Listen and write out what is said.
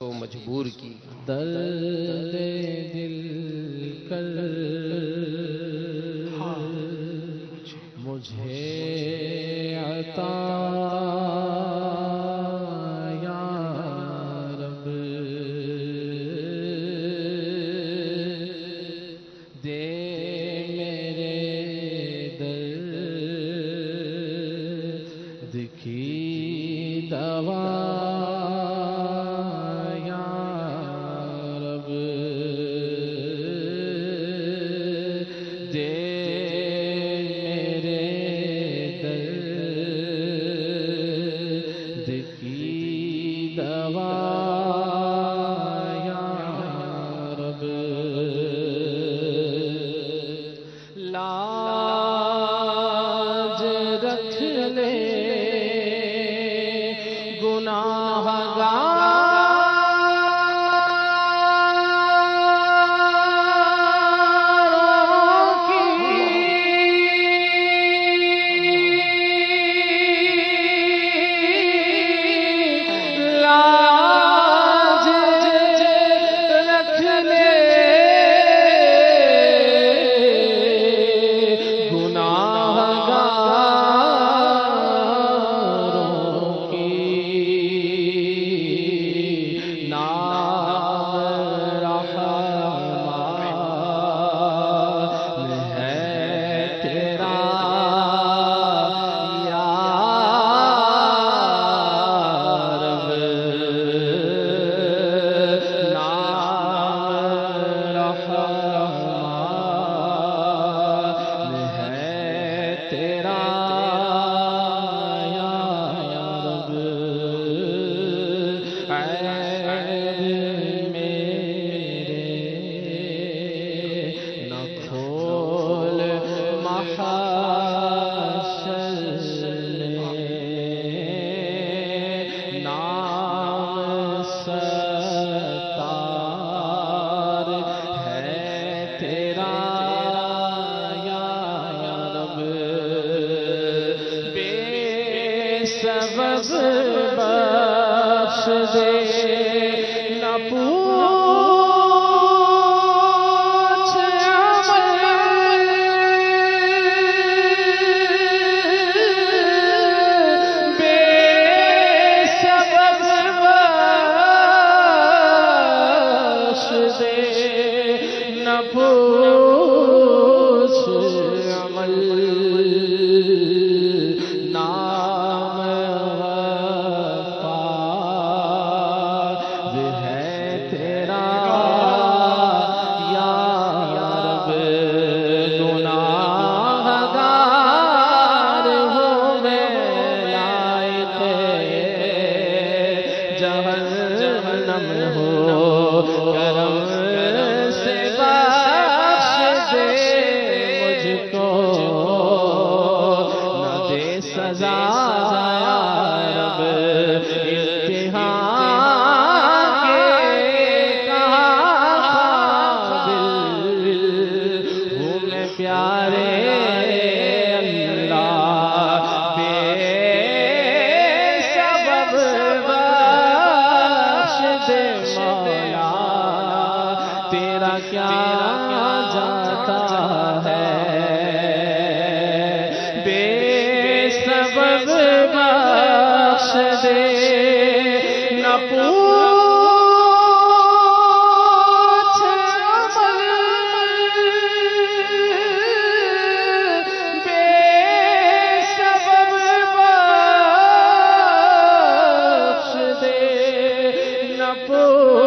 تو مجبور کی درد دل کر مجھے عطا یا رب دے میرے درد کی دوا سبب بخش دے نہ پوچھ عمل بے سبب بخش دے نہ پوچھ عمل جہنم ہو کرم سے بخش دے مجھ کو نہ دے سزا رب امتحان کے قابل ہوں میں پیارے تیرا کیا جاتا ہے بے سبب بخش دے نہ پوچھ عمل بے سبب بخش دے نہ پوچھ